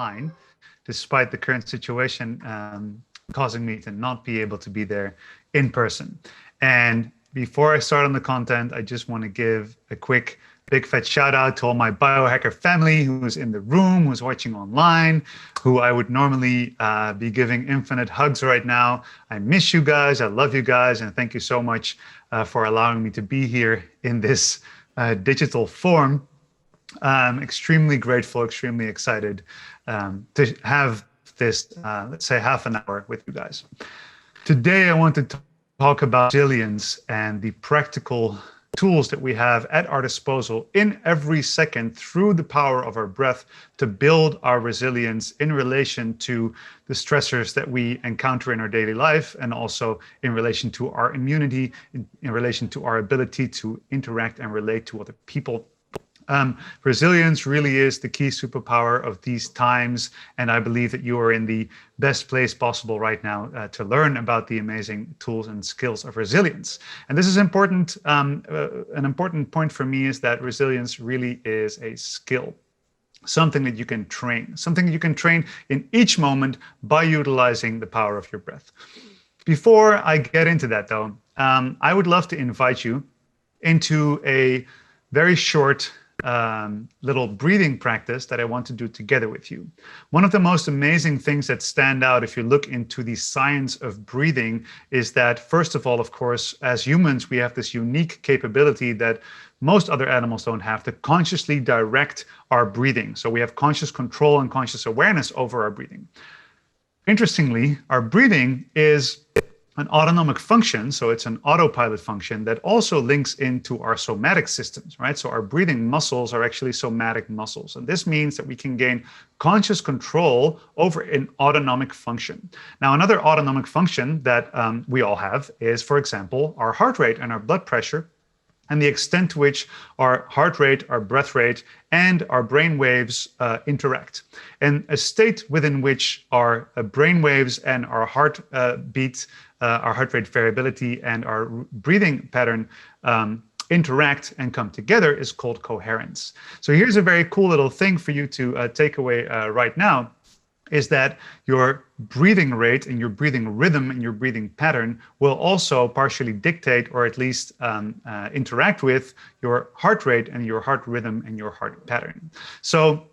online, despite the current situation causing me to not be able to be there in person. And before I start on the content, I just want to give a quick big fat shout out to all my biohacker family who's in the room, who's watching online, who I would normally be giving infinite hugs right now. I miss you guys, I love you guys, and thank you so much for allowing me to be here in this digital form. I'm extremely grateful, extremely excited to have this, let's say, half an hour with you guys. Today, I want to talk about resilience and the practical tools that we have at our disposal in every second through the power of our breath to build our resilience in relation to the stressors that we encounter in our daily life, and also in relation to our immunity, in relation to our ability to interact and relate to other people. Resilience really is the key superpower of these times, and I believe that you are in the best place possible right now to learn about the amazing tools and skills of resilience. And this is important. An important point for me is that resilience really is a skill, something that you can train, something that you can train in each moment by utilizing the power of your breath. Before I get into that, though, I would love to invite you into a very short little breathing practice that I want to do together with you. One of the most amazing things that stand out if you look into the science of breathing is that, first of all, of course, as humans, we have this unique capability that most other animals don't have to consciously direct our breathing. So we have conscious control and conscious awareness over our breathing. Interestingly, our breathing is an autonomic function, so it's an autopilot function that also links into our somatic systems, right? So our breathing muscles are actually somatic muscles. And this means that we can gain conscious control over an autonomic function. Now, another autonomic function that we all have is, for example, our heart rate and our blood pressure, and the extent to which our heart rate, our breath rate, and our brain waves interact. And a state within which our brain waves and our heart beat, our heart rate variability, and our breathing pattern interact and come together is called coherence. So here's a very cool little thing for you to take away right now, is that your breathing rate and your breathing rhythm and your breathing pattern will also partially dictate, or at least interact with, your heart rate and your heart rhythm and your heart pattern. So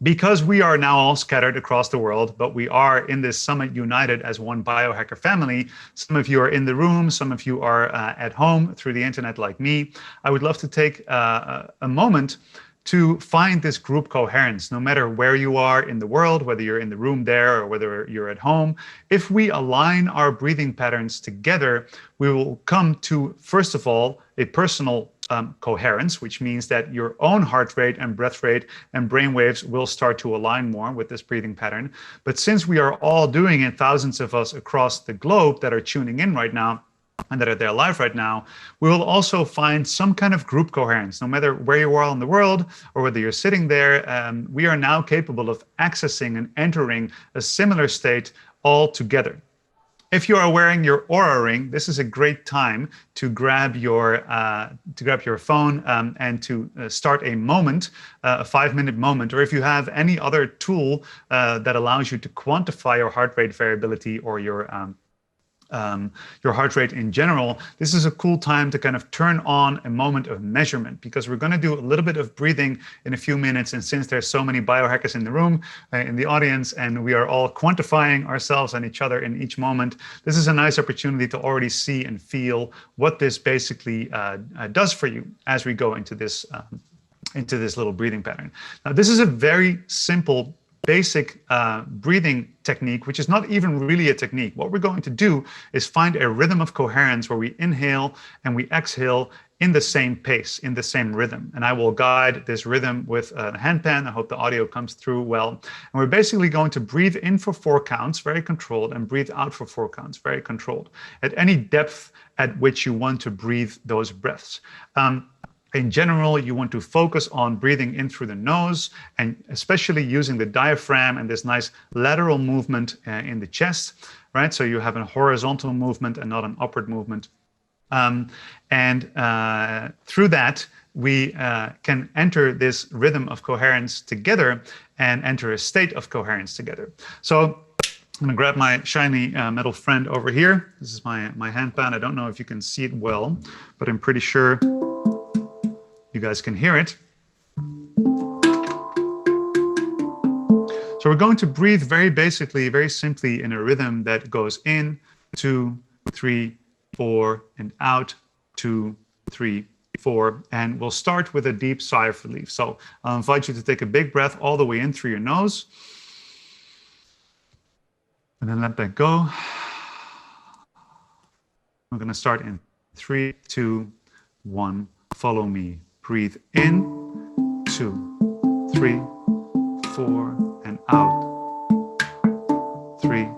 because we are now all scattered across the world, but we are in this summit united as one biohacker family, some of you are in the room, some of you are at home through the internet like me, I would love to take a moment to find this group coherence, no matter where you are in the world, whether you're in the room there or whether you're at home. If we align our breathing patterns together, we will come to, first of all, a personal coherence, which means that your own heart rate and breath rate and brain waves will start to align more with this breathing pattern. But since we are all doing it, thousands of us across the globe that are tuning in right now, and that are there live right now, we will also find some kind of group coherence. No matter where you are in the world or whether you're sitting there, we are now capable of accessing and entering a similar state all together. If you are wearing your Oura ring, this is a great time to grab your phone and to start a moment, a 5-minute moment, or if you have any other tool that allows you to quantify your heart rate variability or your heart rate in general, this is a cool time to kind of turn on a moment of measurement, because we're going to do a little bit of breathing in a few minutes. And since there's so many biohackers in the room, in the audience, and we are all quantifying ourselves and each other in each moment, this is a nice opportunity to already see and feel what this basically does for you as we go into this little breathing pattern. Now, this is a very simple basic breathing technique, which is not even really a technique. What we're going to do is find a rhythm of coherence where we inhale and we exhale in the same pace, in the same rhythm. And I will guide this rhythm with a handpan. I hope the audio comes through well. And we're basically going to breathe in for 4 counts, very controlled, and breathe out for 4 counts, very controlled, at any depth at which you want to breathe those breaths. In general, you want to focus on breathing in through the nose, and especially using the diaphragm and this nice lateral movement in the chest, right? So you have a horizontal movement and not an upward movement. Through that, we can enter this rhythm of coherence together. and enter a state of coherence together. So I'm gonna grab my shiny metal friend over here. This is my handpan. I don't know if you can see it well, but I'm pretty sure you guys can hear it. So we're going to breathe very basically, very simply in a rhythm that goes in, 2, 3, 4, and out, 2, 3, 4. And we'll start with a deep sigh of relief. So I'll invite you to take a big breath all the way in through your nose. And then let that go. We're going to start in 3, 2, 1. Follow me. Breathe in, 2, 3, 4, and out. 3,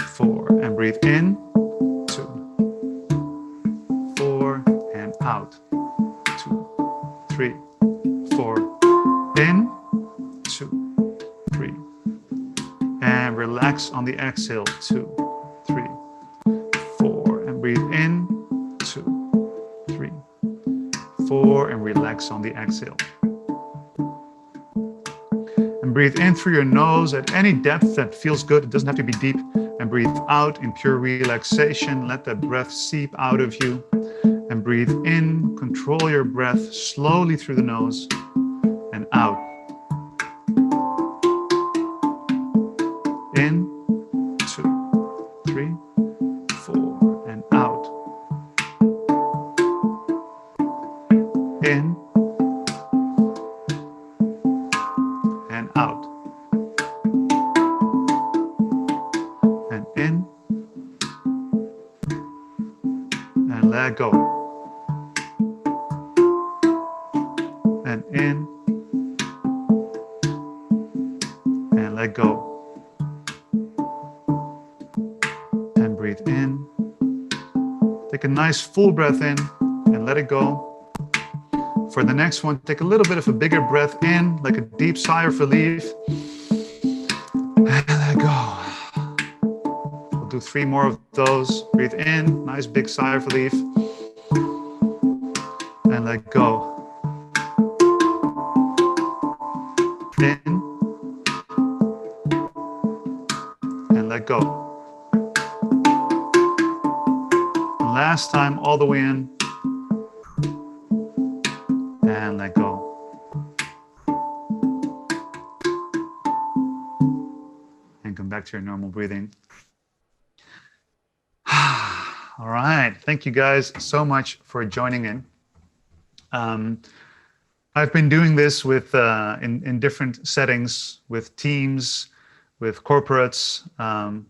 4, and breathe in, 2, 4, and out. 2, 3, 4, in, 2, 3, and relax on the exhale, 2, 3, 4, and breathe in, 2, 3, 4, and relax on the exhale. And breathe in through your nose at any depth that feels good. It doesn't have to be deep. And breathe out in pure relaxation. Let that breath seep out of you. And breathe in. Control your breath slowly through the nose and out. In, 2, 3, 4, and out. In, and out. And in, and let go. And in, and let go. And breathe in. Take a nice full breath in and let it go. For the next one, take a little bit of a bigger breath in, like a deep sigh of relief. And let go. We'll do 3 more of those. Breathe in, nice big sigh of relief. And let go. In. And let go. And last time, all the way in. And let go. And come back to your normal breathing. All right. Thank you guys so much for joining in. I've been doing this with in different settings, with teams, with corporates,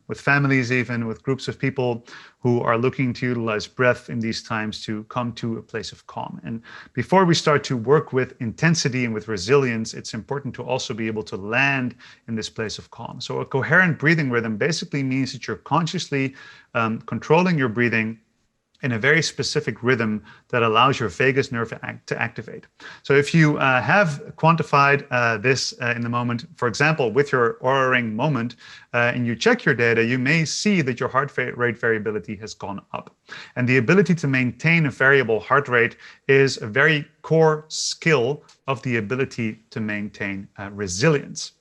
with families even, with groups of people who are looking to utilize breath in these times to come to a place of calm. And before we start to work with intensity and with resilience, it's important to also be able to land in this place of calm. So a coherent breathing rhythm basically means that you're consciously controlling your breathing in a very specific rhythm that allows your vagus nerve to activate. So if you have quantified this in the moment, for example, with your Oura Ring moment, and you check your data, you may see that your heart rate variability has gone up. And the ability to maintain a variable heart rate is a very core skill of the ability to maintain resilience.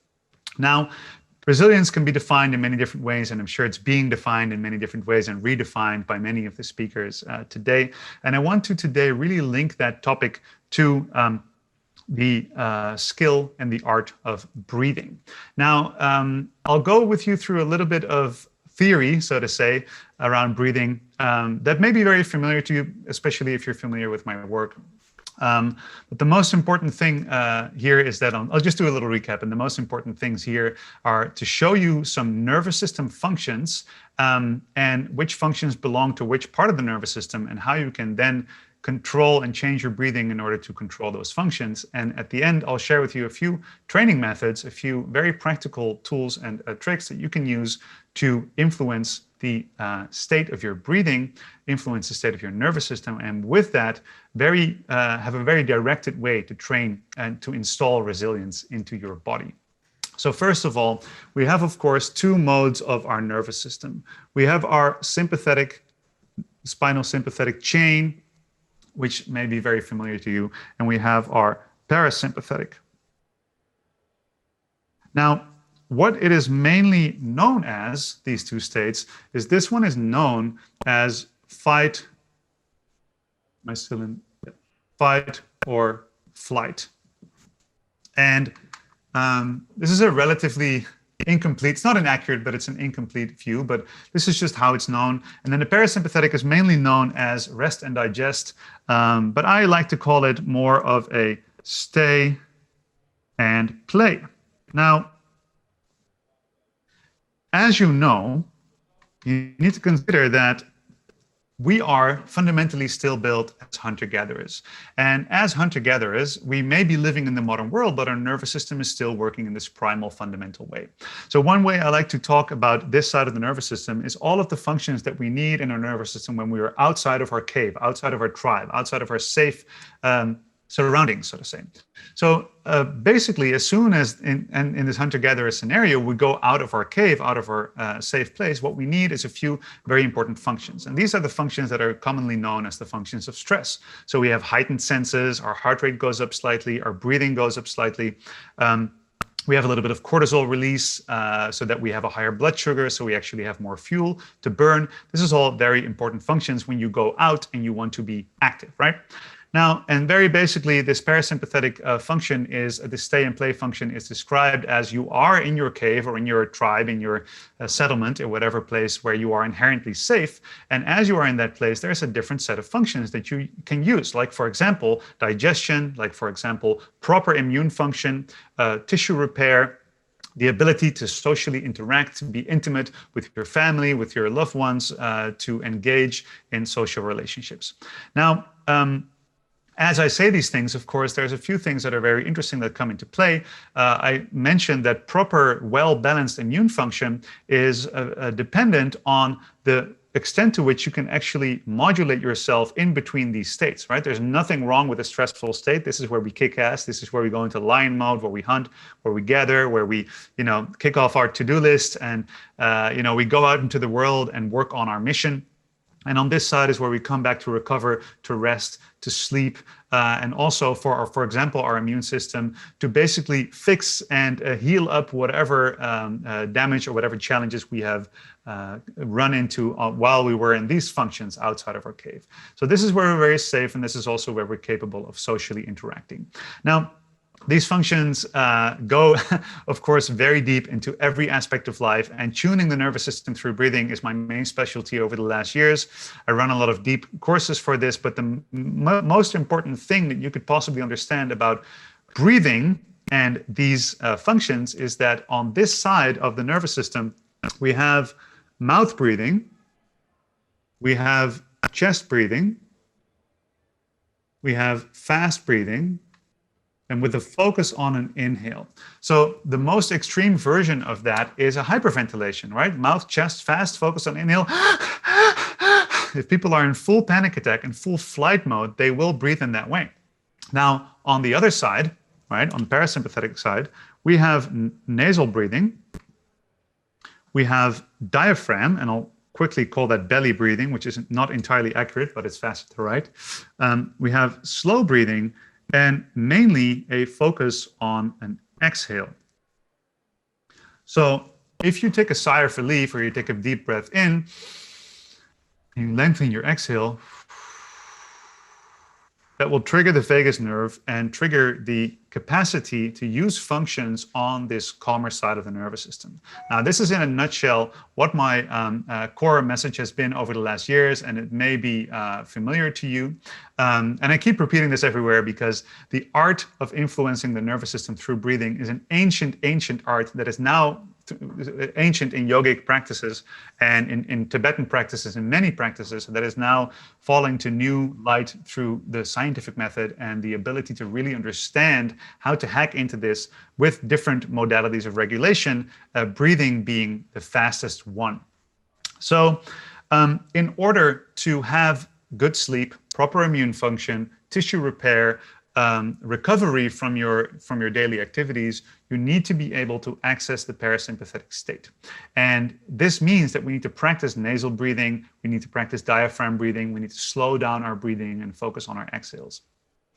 Now, resilience can be defined in many different ways, and I'm sure it's being defined in many different ways and redefined by many of the speakers today. And I want to today really link that topic to the skill and the art of breathing. Now, I'll go with you through a little bit of theory, so to say, around breathing that may be very familiar to you, especially if you're familiar with my work. But the most important thing here is that I'll just do a little recap. And the most important things here are to show you some nervous system functions and which functions belong to which part of the nervous system and how you can then control and change your breathing in order to control those functions. And at the end, I'll share with you a few training methods, a few very practical tools and tricks that you can use to influence the state of your breathing, influence the state of your nervous system, and with that, have a very directed way to train and to install resilience into your body. So first of all, we have, of course, 2 modes of our nervous system. We have our sympathetic, spinal sympathetic chain, which may be very familiar to you, and we have our parasympathetic. Now, what it is mainly known as, these two states, is this one is known as fight, am I still in? Fight or flight. And this is a relatively incomplete, it's not inaccurate, but it's an incomplete view, but this is just how it's known. And then the parasympathetic is mainly known as rest and digest, but I like to call it more of a stay and play. Now, as you know, you need to consider that we are fundamentally still built as hunter-gatherers. And as hunter-gatherers, we may be living in the modern world, but our nervous system is still working in this primal fundamental way. So one way I like to talk about this side of the nervous system is all of the functions that we need in our nervous system when we are outside of our cave, outside of our tribe, outside of our safe surroundings, so to say. So basically, as soon as in this hunter-gatherer scenario, we go out of our cave, out of our safe place, what we need is a few very important functions. And these are the functions that are commonly known as the functions of stress. So we have heightened senses, our heart rate goes up slightly, our breathing goes up slightly. We have a little bit of cortisol release so that we have a higher blood sugar, so we actually have more fuel to burn. This is all very important functions when you go out and you want to be active, right? Now, and very basically, this parasympathetic function is, the stay and play function is described as you are in your cave or in your tribe, in your settlement, or whatever place where you are inherently safe. And as you are in that place, there's a different set of functions that you can use, like, for example, digestion, like, for example, proper immune function, tissue repair, the ability to socially interact, to be intimate with your family, with your loved ones, to engage in social relationships. Now, as I say these things, of course, there's a few things that are very interesting that come into play. I mentioned that proper, well-balanced immune function is dependent on the extent to which you can actually modulate yourself in between these states, right? There's nothing wrong with a stressful state. This is where we kick ass. This is where we go into lion mode, where we hunt, where we gather, where we, kick off our to-do list and, we go out into the world and work on our mission. And on this side is where we come back to recover, to rest, to sleep, and also for example, our immune system to basically fix and heal up whatever damage or whatever challenges we have run into while we were in these functions outside of our cave. So this is where we're very safe, and this is also where we're capable of socially interacting. Now, these functions go, of course, very deep into every aspect of life, and tuning the nervous system through breathing is my main specialty over the last years. I run a lot of deep courses for this, but the most important thing that you could possibly understand about breathing and these functions is that on this side of the nervous system, we have mouth breathing, we have chest breathing, we have fast breathing, and with a focus on an inhale. So the most extreme version of that is a hyperventilation, right? Mouth, chest, fast, focus on inhale. If people are in full panic attack and full flight mode, they will breathe in that way. Now, on the other side, right, on the parasympathetic side, we have nasal breathing. We have diaphragm, and I'll quickly call that belly breathing, which is not entirely accurate, but it's faster to write. We have slow breathing, and mainly a focus on an exhale. So if you take a sigh of relief or you take a deep breath in, you lengthen your exhale, that will trigger the vagus nerve and trigger the capacity to use functions on this calmer side of the nervous system. Now, this is in a nutshell what my core message has been over the last years, and it may be familiar to you. And I keep repeating this everywhere because the art of influencing the nervous system through breathing is an ancient art that is now ancient in yogic practices and in Tibetan practices and many practices that is now falling to new light through the scientific method and the ability to really understand how to hack into this with different modalities of regulation, breathing being the fastest one. So in order to have good sleep, proper immune function, tissue repair, recovery from your daily activities, you need to be able to access the parasympathetic state. And this means that we need to practice nasal breathing, we need to practice diaphragm breathing, we need to slow down our breathing and focus on our exhales.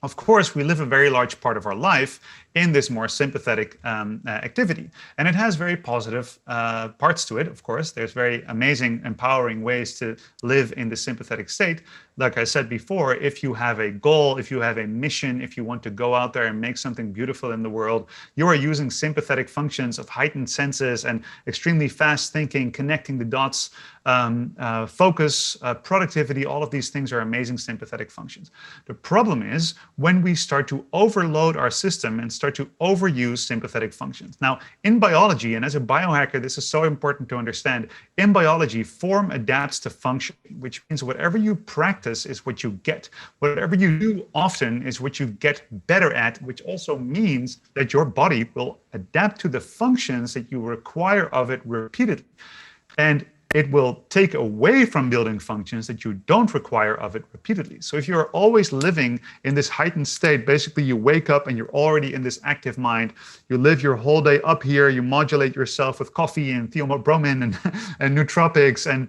Of course, we live a very large part of our life in this more sympathetic activity. And it has very positive parts to it, of course. There's very amazing, empowering ways to live in the sympathetic state. Like I said before, if you have a goal, if you have a mission, if you want to go out there and make something beautiful in the world, you are using sympathetic functions of heightened senses and extremely fast thinking, connecting the dots, focus, productivity. All of these things are amazing sympathetic functions. The problem is when we start to overload our system and start to overuse sympathetic functions. Now, in biology, and as a biohacker, this is so important to understand, in biology, form adapts to function, which means whatever you practice is what you get. Whatever you do often is what you get better at, which also means that your body will adapt to the functions that you require of it repeatedly. And it will take away from building functions that you don't require of it repeatedly. So if you're always living in this heightened state, basically you wake up and you're already in this active mind, you live your whole day up here, you modulate yourself with coffee and theobromine and nootropics and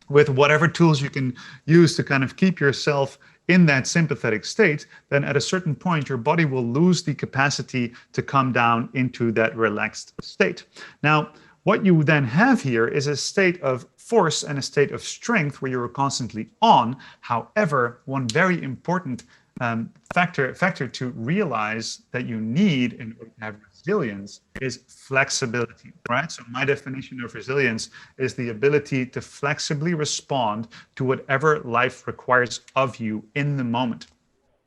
with whatever tools you can use to kind of keep yourself in that sympathetic state, then at a certain point, your body will lose the capacity to come down into that relaxed state. Now, what you then have here is a state of force and a state of strength where you're constantly on. However, one very important factor to realize that you need in order to have resilience is flexibility, right? So my definition of resilience is the ability to flexibly respond to whatever life requires of you in the moment.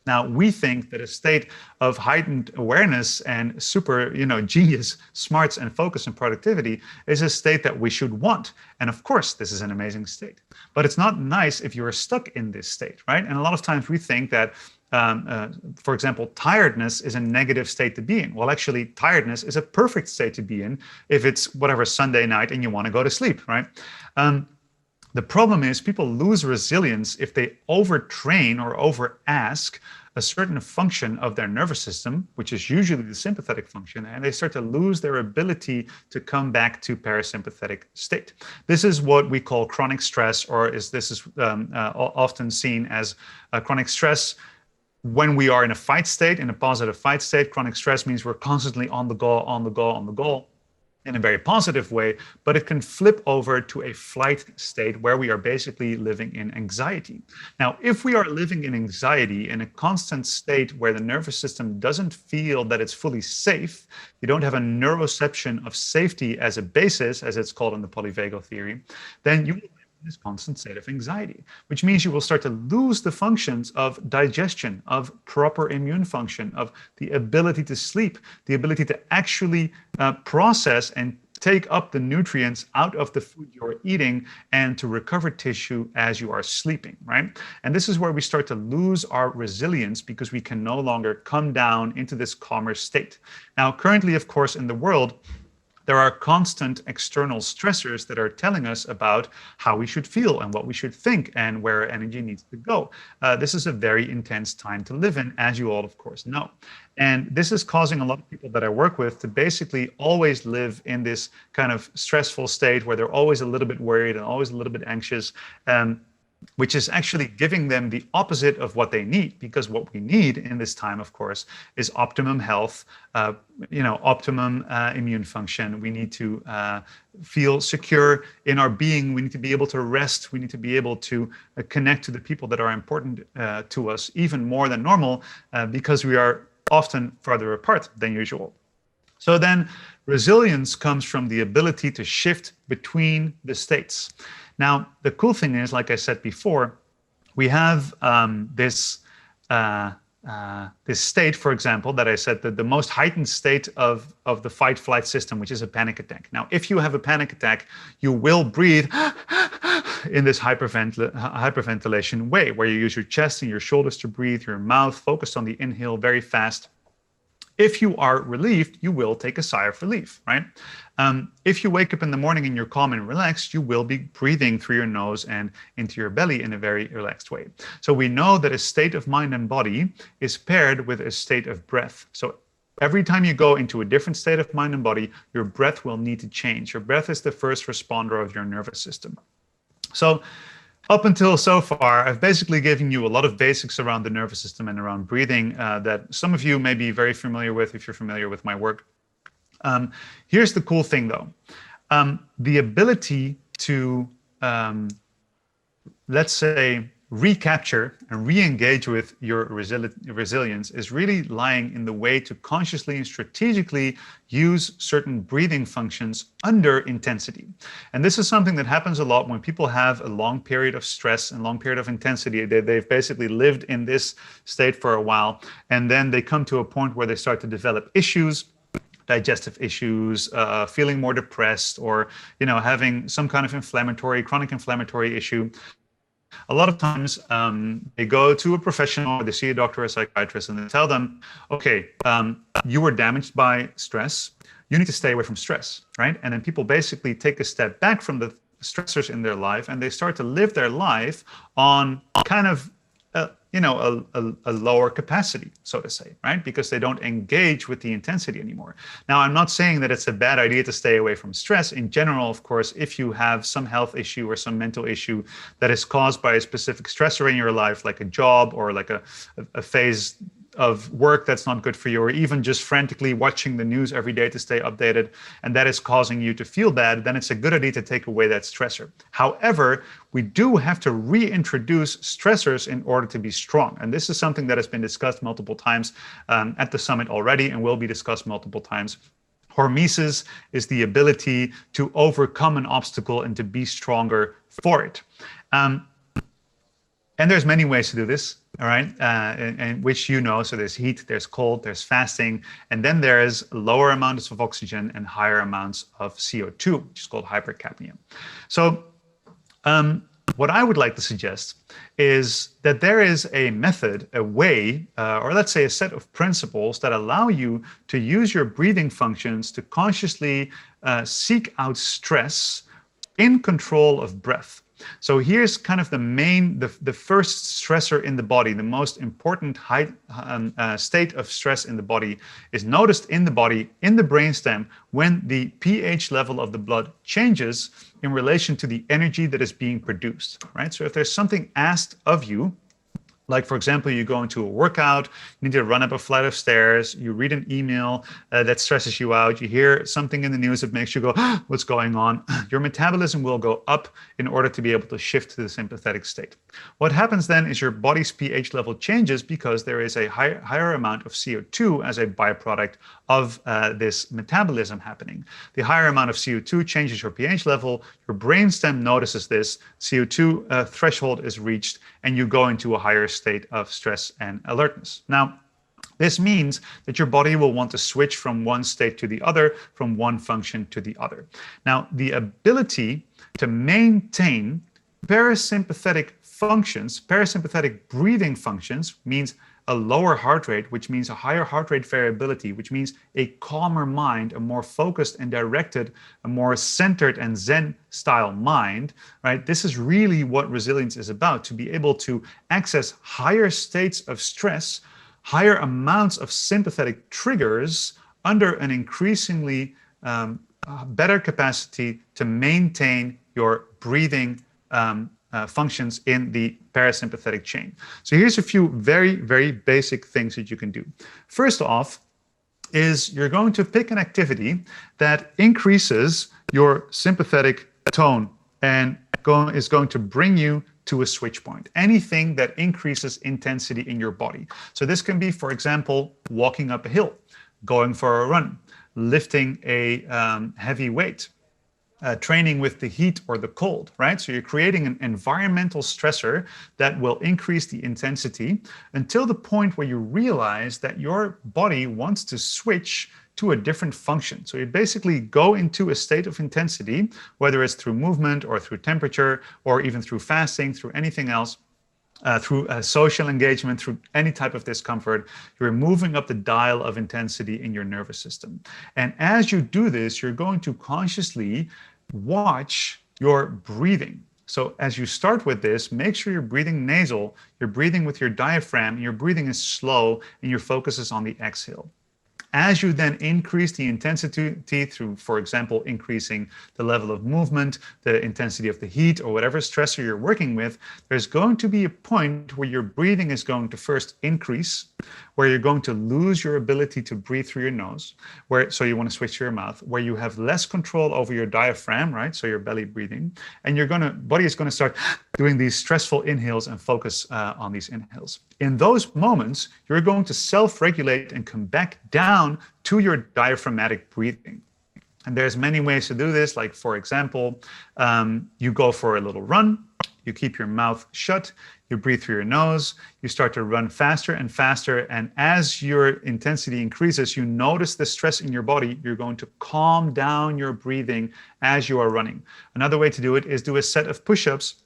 Now, we think that a state of heightened awareness and super, genius, smarts and focus and productivity is a state that we should want. And of course, this is an amazing state. But it's not nice if you're stuck in this state, right? And a lot of times we think that, for example, tiredness is a negative state to be in. Well, actually, tiredness is a perfect state to be in if it's whatever Sunday night and you want to go to sleep, right? The problem is people lose resilience if they overtrain or over-ask a certain function of their nervous system, which is usually the sympathetic function, and they start to lose their ability to come back to parasympathetic state. This is what we call chronic stress, or this is often seen as chronic stress. When we are in a fight state, in a positive fight state, chronic stress means we're constantly on the go, on the go, on the go, in a very positive way, but it can flip over to a flight state where we are basically living in anxiety. Now, if we are living in anxiety in a constant state where the nervous system doesn't feel that it's fully safe, you don't have a neuroception of safety as a basis, as it's called in the polyvagal theory, then you will live in this constant state of anxiety, which means you will start to lose the functions of digestion, of proper immune function, of the ability to sleep, the ability to actually process and take up the nutrients out of the food you're eating and to recover tissue as you are sleeping, right? And this is where we start to lose our resilience because we can no longer come down into this calmer state. Now, currently, of course, in the world, there are constant external stressors that are telling us about how we should feel and what we should think and where our energy needs to go. This is a very intense time to live in, as you all, of course, know. And this is causing a lot of people that I work with to basically always live in this kind of stressful state where they're always a little bit worried and always a little bit anxious. Which is actually giving them the opposite of what they need, because what we need in this time, of course, is optimum health, optimum immune function. We need to feel secure in our being. We need to be able to rest. We need to be able to connect to the people that are important to us even more than normal, because we are often farther apart than usual. So then resilience comes from the ability to shift between the states. Now, the cool thing is, like I said before, we have this state, for example, that I said that the most heightened state of the fight-flight system, which is a panic attack. Now, if you have a panic attack, you will breathe in this hyperventilation way, where you use your chest and your shoulders to breathe, your mouth focused on the inhale very fast. If you are relieved, you will take a sigh of relief, right? If you wake up in the morning and you're calm and relaxed, you will be breathing through your nose and into your belly in a very relaxed way. So we know that a state of mind and body is paired with a state of breath. So every time you go into a different state of mind and body, your breath will need to change. Your breath is the first responder of your nervous system. So up until so far, I've basically given you a lot of basics around the nervous system and around breathing that some of you may be very familiar with if you're familiar with my work. Here's the cool thing, though. The ability to, let's say, recapture and re-engage with your resilience is really lying in the way to consciously and strategically use certain breathing functions under intensity. And this is something that happens a lot when people have a long period of stress and long period of intensity. They've basically lived in this state for a while, and then they come to a point where they start to develop issues, digestive issues, feeling more depressed, or having some kind of chronic inflammatory issue. A lot of times they go to a professional, or they see a doctor or a psychiatrist, and they tell them, okay, you were damaged by stress. You need to stay away from stress, right? And then people basically take a step back from the stressors in their life, and they start to live their life on kind of a lower capacity, so to say, right? Because they don't engage with the intensity anymore. Now, I'm not saying that it's a bad idea to stay away from stress. In general, of course, if you have some health issue or some mental issue that is caused by a specific stressor in your life, like a job or like a phase of work that's not good for you, or even just frantically watching the news every day to stay updated, and that is causing you to feel bad, then it's a good idea to take away that stressor. However, we do have to reintroduce stressors in order to be strong. And this is something that has been discussed multiple times at the summit already, and will be discussed multiple times. Hormesis is the ability to overcome an obstacle and to be stronger for it. And there's many ways to do this, all right, and which so there's heat, there's cold, there's fasting, and then there's lower amounts of oxygen and higher amounts of CO2, which is called hypercapnia. So what I would like to suggest is that there is a method, a way, or let's say a set of principles that allow you to use your breathing functions to consciously seek out stress in control of breath. So here's kind of the first stressor in the body. The most important state of stress in the body is noticed in the body, in the brainstem, when the pH level of the blood changes in relation to the energy that is being produced, right? So if there's something asked of you, like, for example, you go into a workout, you need to run up a flight of stairs, you read an email that stresses you out, you hear something in the news that makes you go, what's going on? Your metabolism will go up in order to be able to shift to the sympathetic state. What happens then is your body's pH level changes because there is a higher amount of CO2 as a byproduct of this metabolism happening. The higher amount of CO2 changes your pH level, your brainstem notices this, CO2 threshold is reached, and you go into a higher state of stress and alertness. Now, this means that your body will want to switch from one state to the other, from one function to the other. Now, the ability to maintain parasympathetic functions, parasympathetic breathing functions, means a lower heart rate, which means a higher heart rate variability, which means a calmer mind, a more focused and directed, a more centered and Zen style mind, right? This is really what resilience is about, to be able to access higher states of stress, higher amounts of sympathetic triggers under an increasingly better capacity to maintain your breathing functions in the parasympathetic chain. So here's a few very, very basic things that you can do. First off is you're going to pick an activity that increases your sympathetic tone and is going to bring you to a switch point. Anything that increases intensity in your body. So this can be, for example, walking up a hill, going for a run, lifting a heavy weight, training with the heat or the cold, right? So you're creating an environmental stressor that will increase the intensity until the point where you realize that your body wants to switch to a different function. So you basically go into a state of intensity, whether it's through movement or through temperature or even through fasting, through anything else, through social engagement, through any type of discomfort. You're moving up the dial of intensity in your nervous system. And as you do this, you're going to consciously watch your breathing. So as you start with this, make sure you're breathing nasal, you're breathing with your diaphragm, and your breathing is slow, and your focus is on the exhale. As you then increase the intensity through, for example, increasing the level of movement, the intensity of the heat, or whatever stressor you're working with, there's going to be a point where your breathing is going to first increase, where you're going to lose your ability to breathe through your nose, so you want to switch to your mouth, where you have less control over your diaphragm, right? So your belly breathing, and body is going to start doing these stressful inhales and focus on these inhales. In those moments, you're going to self-regulate and come back down to your diaphragmatic breathing. And there's many ways to do this. Like, for example, you go for a little run, you keep your mouth shut, you breathe through your nose, you start to run faster and faster. And as your intensity increases, you notice the stress in your body. You're going to calm down your breathing as you are running. Another way to do it is do a set of push-ups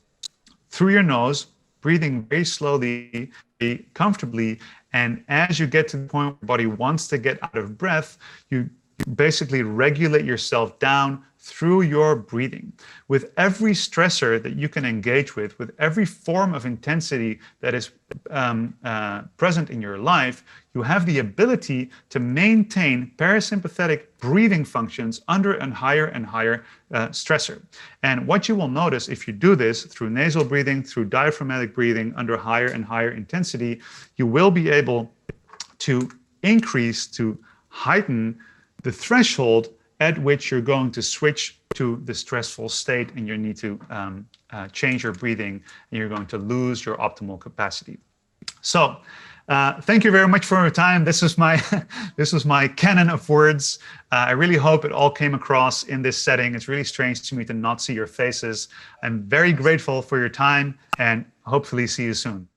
through your nose, breathing very slowly, very comfortably. And as you get to the point where your body wants to get out of breath, you basically regulate yourself down through your breathing. With every stressor that you can engage with every form of intensity that is present in your life, you have the ability to maintain parasympathetic breathing functions under a higher and higher stressor. And what you will notice if you do this through nasal breathing, through diaphragmatic breathing under higher and higher intensity, you will be able to increase, to heighten the threshold at which you're going to switch to the stressful state, and you need to change your breathing, and you're going to lose your optimal capacity. So thank you very much for your time. This was my canon of words. I really hope it all came across in this setting. It's really strange to me to not see your faces. I'm very grateful for your time, and hopefully see you soon.